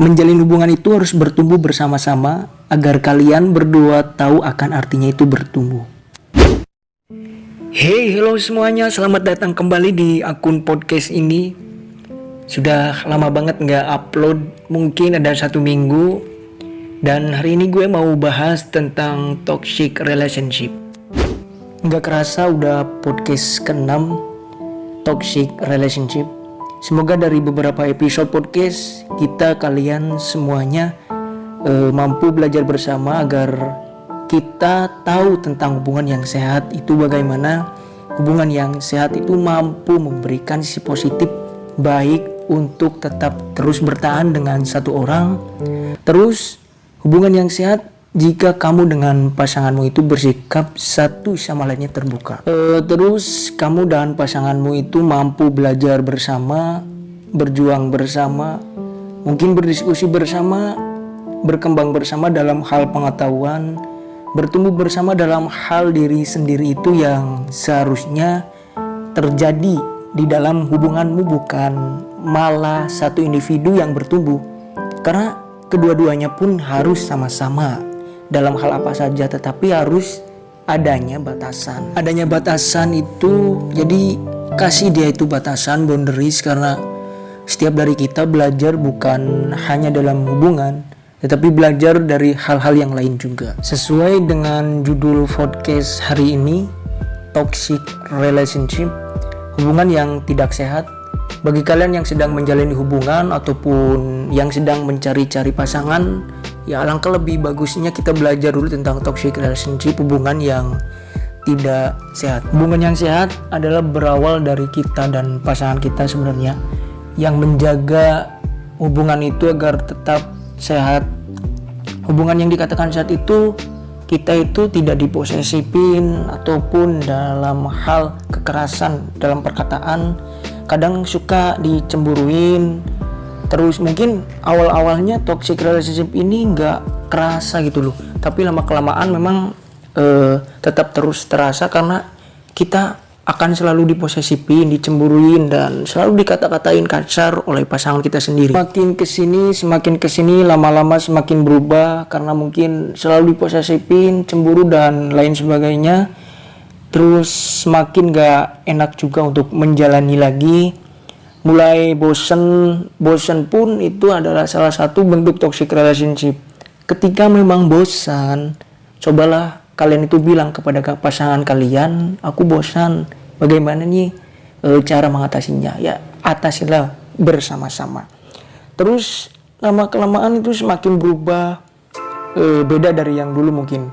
menjalin hubungan itu harus bertumbuh bersama-sama agar kalian berdua tahu akan artinya itu bertumbuh. Hey, hello semuanya, selamat datang kembali di akun podcast ini. Sudah lama banget nggak upload, mungkin ada 1 minggu. Dan hari ini gue mau bahas tentang toxic relationship. Nggak kerasa udah podcast ke-6 toxic relationship. Semoga dari beberapa episode podcast kalian semuanya mampu belajar bersama agar kita tahu tentang hubungan yang sehat itu bagaimana. Hubungan yang sehat itu mampu memberikan sisi positif baik untuk tetap terus bertahan dengan satu orang. Terus hubungan yang sehat jika kamu dengan pasanganmu itu bersikap satu sama lainnya terbuka. Terus kamu dan pasanganmu itu mampu belajar bersama, berjuang bersama, mungkin berdiskusi bersama, berkembang bersama dalam hal pengetahuan, bertumbuh bersama dalam hal diri sendiri itu yang seharusnya terjadi di dalam hubunganmu, bukan malah satu individu yang bertumbuh. Karena kedua-duanya pun harus sama-sama dalam hal apa saja, tetapi harus adanya batasan. Adanya batasan itu, jadi kasih dia itu batasan, boundaries, karena setiap dari kita belajar bukan hanya dalam hubungan, tetapi belajar dari hal-hal yang lain juga. Sesuai dengan judul podcast hari ini, toxic relationship, hubungan yang tidak sehat. Bagi kalian yang sedang menjalani hubungan ataupun yang sedang mencari-cari pasangan, ya alangkah lebih bagusnya kita belajar dulu tentang toxic relationship, hubungan yang tidak sehat. Hubungan yang sehat adalah berawal dari kita dan pasangan kita sebenarnya, yang menjaga hubungan itu agar tetap sehat. Hubungan yang dikatakan sehat itu kita itu tidak diposesifin ataupun dalam hal kekerasan dalam perkataan. Kadang suka dicemburuin. Terus mungkin awal-awalnya toxic relationship ini nggak kerasa gitu loh, tapi lama-kelamaan memang tetap terus terasa karena kita akan selalu diposesifin, dicemburuin, dan selalu dikata-katain kasar oleh pasangan kita sendiri. Semakin kesini lama-lama semakin berubah karena mungkin selalu diposesifin, cemburu dan lain sebagainya. Terus semakin gak enak juga untuk menjalani lagi. Mulai bosen pun itu adalah salah satu bentuk toxic relationship. Ketika memang bosan, cobalah kalian itu bilang kepada pasangan kalian, aku bosan, bagaimana nih cara mengatasinya? Ya atasilah bersama-sama. Terus lama-kelamaan itu semakin berubah, beda dari yang dulu mungkin.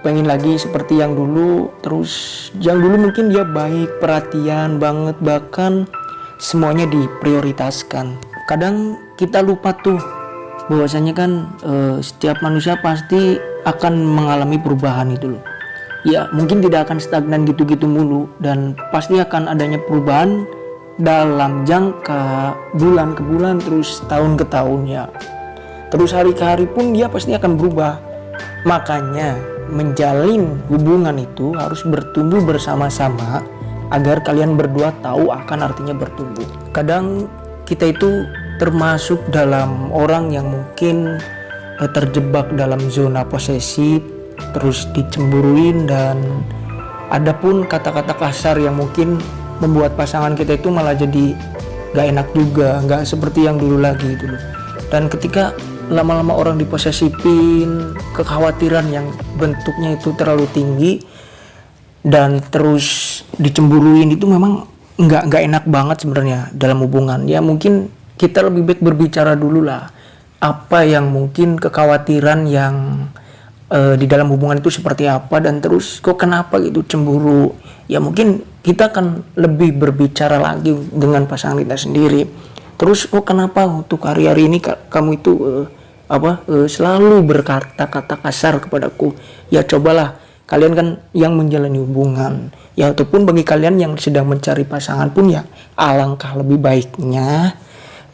Pengen lagi seperti yang dulu. Terus yang dulu mungkin dia baik, perhatian banget, bahkan semuanya diprioritaskan. Kadang kita lupa tuh bahwasanya kan setiap manusia pasti akan mengalami perubahan itu loh. Ya mungkin tidak akan stagnan gitu-gitu mulu, dan pasti akan adanya perubahan dalam jangka bulan ke bulan, terus tahun ke tahun ya. Terus hari ke hari pun dia pasti akan berubah. Makanya menjalin hubungan itu harus bertumbuh bersama-sama agar kalian berdua tahu akan artinya bertumbuh. Kadang kita itu termasuk dalam orang yang mungkin terjebak dalam zona posesif, terus dicemburuin, dan ada pun kata-kata kasar yang mungkin membuat pasangan kita itu malah jadi gak enak juga, gak seperti yang dulu lagi gitu loh. Dan ketika lama-lama orang diposesifin, kekhawatiran yang bentuknya itu terlalu tinggi dan terus dicemburuin, itu memang nggak enak banget sebenarnya dalam hubungan. Ya mungkin kita lebih baik berbicara dulu lah, apa yang mungkin kekhawatiran yang di dalam hubungan itu seperti apa, dan terus kok kenapa gitu cemburu. Ya mungkin kita akan lebih berbicara lagi dengan pasangan kita sendiri. Terus kok kenapa untuk hari-hari ini kamu itu selalu berkata-kata kasar kepadaku. Ya cobalah kalian kan yang menjalani hubungan, ya ataupun bagi kalian yang sedang mencari pasangan pun, ya alangkah lebih baiknya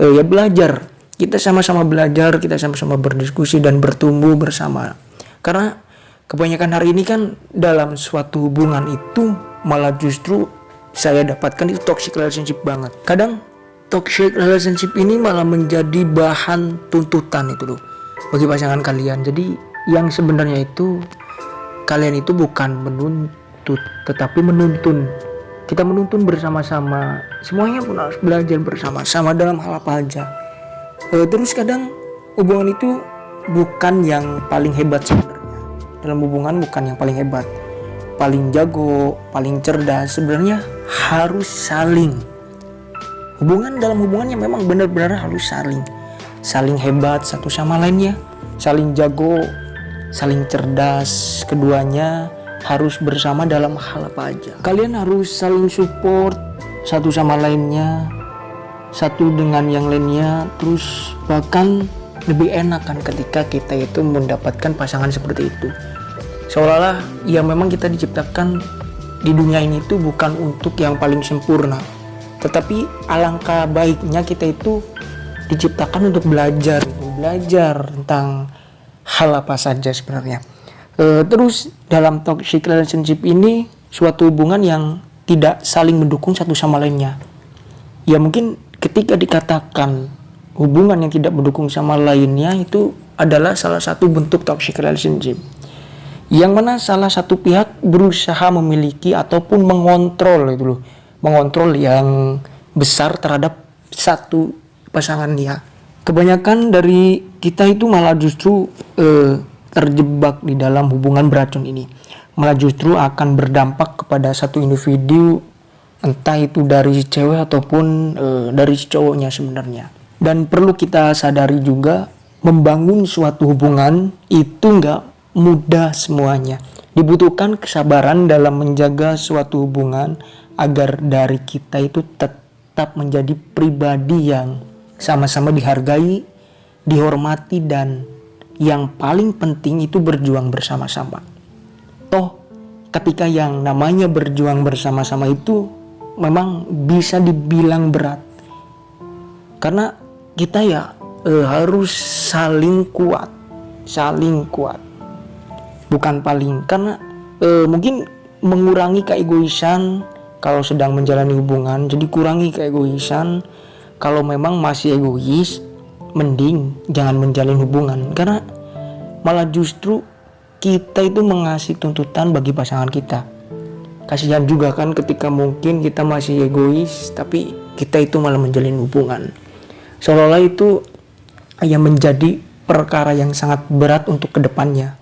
ya belajar. Kita sama-sama belajar, kita sama-sama berdiskusi dan bertumbuh bersama. Karena kebanyakan hari ini kan dalam suatu hubungan itu malah justru saya dapatkan itu toxic relationship banget. Kadang toxic relationship ini malah menjadi bahan tuntutan itu loh bagi pasangan kalian. Jadi yang sebenarnya itu kalian itu bukan menuntut tetapi menuntun. Kita menuntun bersama-sama, semuanya pun harus belajar bersama-sama dalam hal apa aja. Terus kadang hubungan itu bukan yang paling hebat sebenarnya. Dalam hubungan bukan yang paling hebat, paling jago, paling cerdas. Sebenarnya harus saling. Dalam hubungannya memang benar-benar harus saling hebat satu sama lainnya, saling jago, saling cerdas. Keduanya harus bersama dalam hal apa aja. Kalian harus saling support satu sama lainnya, satu dengan yang lainnya. Terus bahkan lebih enak kan ketika kita itu mendapatkan pasangan seperti itu. Seolah-olah ya memang kita diciptakan di dunia ini itu bukan untuk yang paling sempurna, tetapi alangkah baiknya kita itu diciptakan untuk belajar tentang hal apa saja sebenarnya. Terus dalam toxic relationship ini suatu hubungan yang tidak saling mendukung satu sama lainnya. Ya mungkin ketika dikatakan hubungan yang tidak mendukung sama lainnya itu adalah salah satu bentuk toxic relationship. Yang mana salah satu pihak berusaha memiliki ataupun mengontrol itu loh. Mengontrol yang besar terhadap satu pasangan dia. Kebanyakan dari kita itu malah justru terjebak di dalam hubungan beracun ini, malah justru akan berdampak kepada satu individu, entah itu dari si cewek ataupun dari si cowoknya sebenarnya. Dan perlu kita sadari juga, membangun suatu hubungan itu nggak mudah semuanya. Dibutuhkan kesabaran dalam menjaga suatu hubungan agar dari kita itu tetap menjadi pribadi yang sama-sama dihargai, dihormati, dan yang paling penting itu berjuang bersama-sama. Toh ketika yang namanya berjuang bersama-sama itu memang bisa dibilang berat, karena kita ya harus saling kuat, bukan paling, karena mungkin mengurangi keegoisan kalau sedang menjalani hubungan. Jadi kurangi keegoisan. Kalau memang masih egois, mending jangan menjalin hubungan, karena malah justru kita itu mengasih tuntutan bagi pasangan kita. Kasihan juga kan ketika mungkin kita masih egois tapi kita itu malah menjalin hubungan, seolah-olah itu yang menjadi perkara yang sangat berat untuk kedepannya.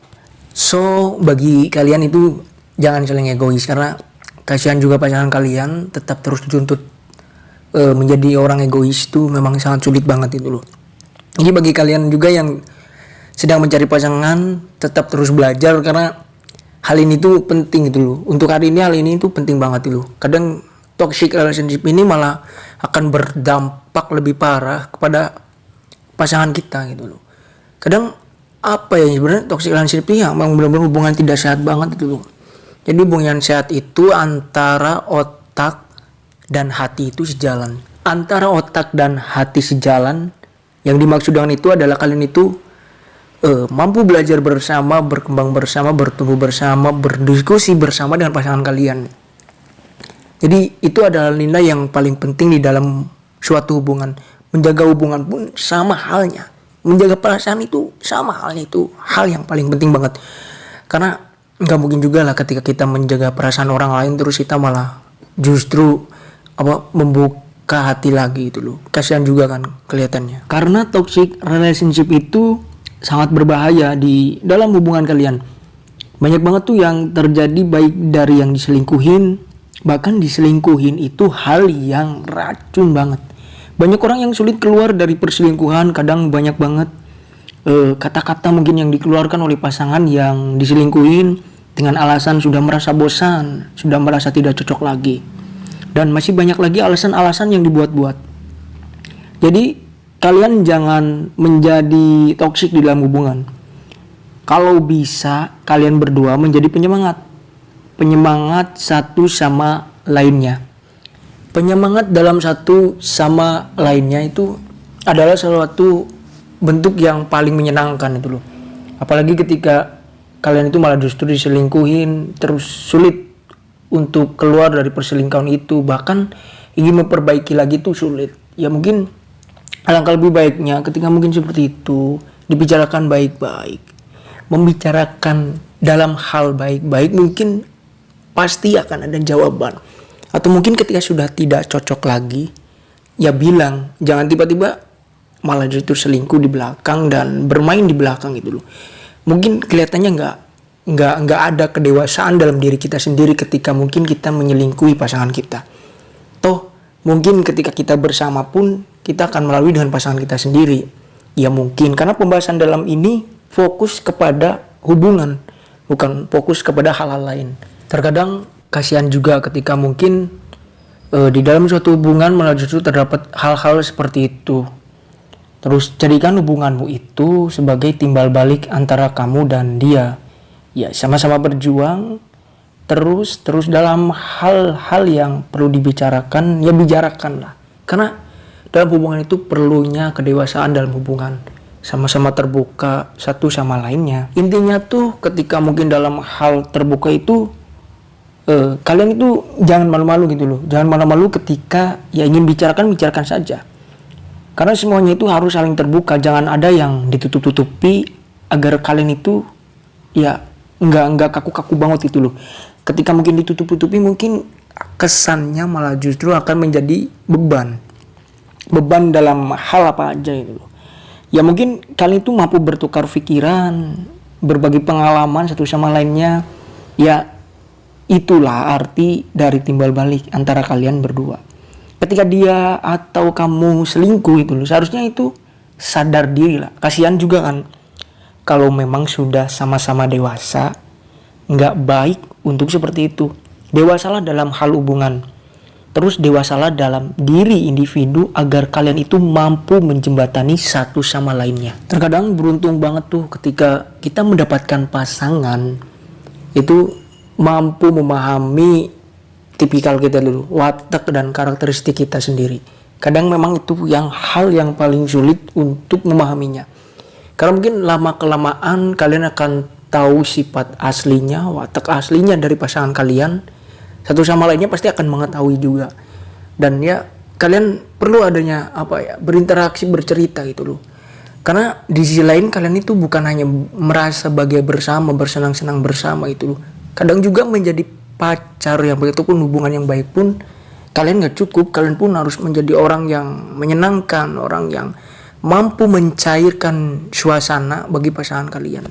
So bagi kalian itu jangan saling egois, karena kasihan juga pasangan kalian tetap terus dituntut menjadi orang egois itu memang sangat sulit banget itu loh. Jadi bagi kalian juga yang sedang mencari pasangan, tetap terus belajar, karena hal ini tuh penting itu loh. Untuk hari ini hal ini tuh penting banget itu loh. Kadang toxic relationship ini malah akan berdampak lebih parah kepada pasangan kita gitu loh. Kadang apa ya sebenarnya toxic relationship ini memang benar-benar hubungan tidak sehat banget itu loh. Jadi hubungan sehat itu antara otak dan hati itu sejalan. Antara otak dan hati sejalan. Yang dimaksud dengan itu adalah kalian itu mampu belajar bersama, berkembang bersama, bertumbuh bersama, berdiskusi bersama dengan pasangan kalian. Jadi itu adalah nilai yang paling penting di dalam suatu hubungan. Menjaga hubungan pun sama halnya. Menjaga perasaan itu sama halnya, itu hal yang paling penting banget. Karena nggak mungkin juga lah ketika kita menjaga perasaan orang lain terus kita malah justru membuka hati lagi itu loh. Kasihan juga kan kelihatannya. Karena toxic relationship itu sangat berbahaya di dalam hubungan kalian. Banyak banget tuh yang terjadi, baik dari yang diselingkuhin, bahkan diselingkuhin itu hal yang racun banget. Banyak orang yang sulit keluar dari perselingkuhan. Kadang banyak banget kata-kata mungkin yang dikeluarkan oleh pasangan yang diselingkuhin dengan alasan sudah merasa bosan, sudah merasa tidak cocok lagi. Dan masih banyak lagi alasan-alasan yang dibuat-buat. Jadi kalian jangan menjadi toksik di dalam hubungan. Kalau bisa kalian berdua menjadi penyemangat satu sama lainnya. Penyemangat dalam satu sama lainnya itu adalah suatu bentuk yang paling menyenangkan itu loh. Apalagi ketika kalian itu malah justru diselingkuhin, terus sulit untuk keluar dari perselingkuhan itu, bahkan ingin memperbaiki lagi itu sulit. Ya mungkin alangkah lebih baiknya ketika mungkin seperti itu dibicarakan baik-baik, membicarakan dalam hal baik-baik, mungkin pasti akan ada jawaban. Atau mungkin ketika sudah tidak cocok lagi, ya bilang, jangan tiba-tiba malah justru selingkuh di belakang dan bermain di belakang gitu loh. Mungkin kelihatannya nggak ada kedewasaan dalam diri kita sendiri ketika mungkin kita menyelingkuhi pasangan kita. Toh mungkin ketika kita bersama pun kita akan melalui dengan pasangan kita sendiri. Ya mungkin karena pembahasan dalam ini fokus kepada hubungan, bukan fokus kepada hal-hal lain. Terkadang kasihan juga ketika mungkin di dalam suatu hubungan malah justru terdapat hal-hal seperti itu. Terus jadikan hubunganmu itu sebagai timbal balik antara kamu dan dia. Ya sama-sama berjuang, terus dalam hal-hal yang perlu dibicarakan, ya bicarakanlah. Karena dalam hubungan itu perlunya kedewasaan dalam hubungan. Sama-sama terbuka satu sama lainnya. Intinya tuh ketika mungkin dalam hal terbuka itu kalian itu jangan malu-malu gitu loh. Jangan malu-malu ketika ya ingin bicarakan saja. Karena semuanya itu harus saling terbuka. Jangan ada yang ditutup-tutupi agar kalian itu ya nggak kaku-kaku banget gitu loh. Ketika mungkin ditutup-tutupi mungkin kesannya malah justru akan menjadi beban dalam hal apa aja gitu loh. Ya mungkin kalian itu mampu bertukar pikiran, berbagi pengalaman satu sama lainnya. Ya itulah arti dari timbal balik antara kalian berdua. Ketika dia atau kamu selingkuh itu loh, seharusnya itu sadar diri lah. Kasihan juga kan kalau memang sudah sama-sama dewasa, nggak baik untuk seperti itu. Dewasalah dalam hal hubungan. Terus dewasalah dalam diri individu agar kalian itu mampu menjembatani satu sama lainnya. Terkadang beruntung banget tuh ketika kita mendapatkan pasangan itu mampu memahami tipikal kita dulu, watak dan karakteristik kita sendiri. Kadang memang itu hal yang paling sulit untuk memahaminya. Karena mungkin lama-kelamaan kalian akan tahu sifat aslinya, watak aslinya dari pasangan kalian. Satu sama lainnya pasti akan mengetahui juga. Dan ya kalian perlu adanya berinteraksi, bercerita gitu loh. Karena di sisi lain kalian itu bukan hanya merasa bahagia bersama, bersenang-senang bersama gitu loh. Kadang juga menjadi pacar yang begitu pun hubungan yang baik pun kalian gak cukup. Kalian pun harus menjadi orang yang menyenangkan, orang yang mampu mencairkan suasana bagi pasangan kalian.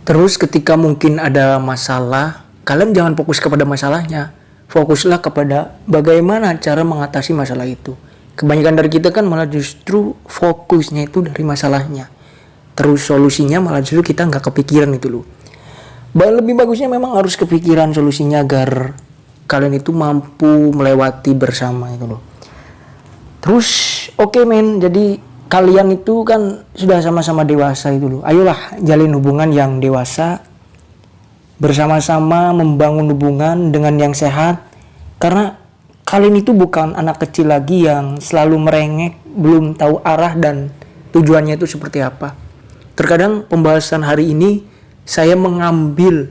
Terus ketika mungkin ada masalah, kalian jangan fokus kepada masalahnya, fokuslah kepada bagaimana cara mengatasi masalah itu. Kebanyakan dari kita kan malah justru fokusnya itu dari masalahnya, terus solusinya malah justru kita gak kepikiran itu loh. Lebih bagusnya memang harus kepikiran solusinya agar kalian itu mampu melewati bersama itu loh. Terus oke men, jadi kalian itu kan sudah sama-sama dewasa itu loh. Ayolah jalin hubungan yang dewasa, bersama-sama membangun hubungan dengan yang sehat. Karena kalian itu bukan anak kecil lagi yang selalu merengek, belum tahu arah dan tujuannya itu seperti apa. Terkadang pembahasan hari ini saya mengambil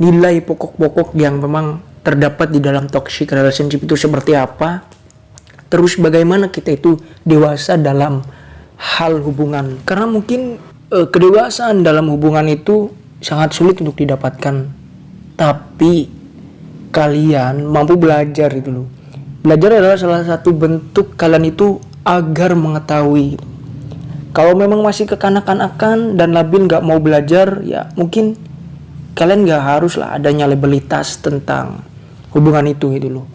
nilai pokok-pokok yang memang terdapat di dalam toxic relationship itu seperti apa. Terus bagaimana kita itu dewasa dalam hal hubungan. Karena mungkin kedewasaan dalam hubungan itu sangat sulit untuk didapatkan. Tapi kalian mampu belajar itu loh. Belajar adalah salah satu bentuk kalian itu agar mengetahui. Kalau memang masih kekanak-kanakan dan labil gak mau belajar, ya mungkin kalian gak harus lah adanya labelitas tentang hubungan itu gitu loh.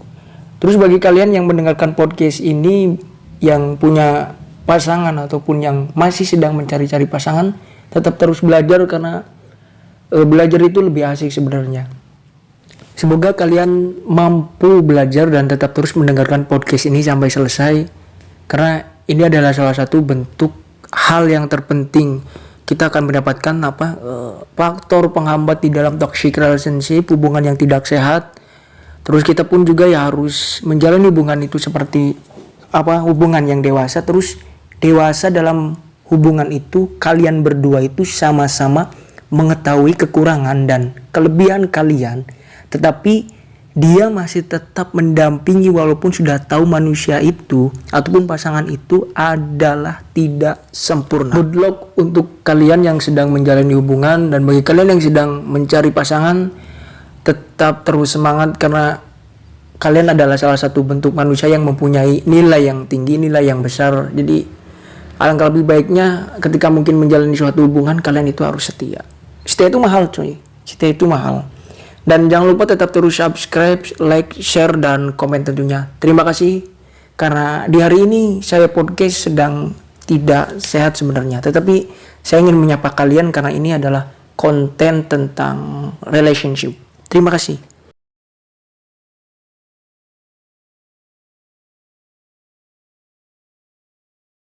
Terus bagi kalian yang mendengarkan podcast ini yang punya pasangan ataupun yang masih sedang mencari-cari pasangan, tetap terus belajar karena belajar itu lebih asik sebenarnya. Semoga kalian mampu belajar dan tetap terus mendengarkan podcast ini sampai selesai, karena ini adalah salah satu bentuk hal yang terpenting. Kita akan mendapatkan faktor penghambat di dalam toxic relationship, hubungan yang tidak sehat. Terus kita pun juga ya harus menjalani hubungan itu seperti hubungan yang dewasa. Terus dewasa dalam hubungan itu kalian berdua itu sama-sama mengetahui kekurangan dan kelebihan kalian, tetapi dia masih tetap mendampingi walaupun sudah tahu manusia itu ataupun pasangan itu adalah tidak sempurna. Good luck untuk kalian yang sedang menjalani hubungan, dan bagi kalian yang sedang mencari pasangan, tetap terus semangat karena kalian adalah salah satu bentuk manusia yang mempunyai nilai yang tinggi, nilai yang besar. Jadi alangkah lebih baiknya ketika mungkin menjalani suatu hubungan, kalian itu harus setia. Setia itu mahal coy, setia itu mahal. Dan jangan lupa tetap terus subscribe, like, share, dan komen tentunya. Terima kasih karena di hari ini saya podcast sedang tidak sehat sebenarnya, tetapi saya ingin menyapa kalian karena ini adalah konten tentang relationship. Terima kasih.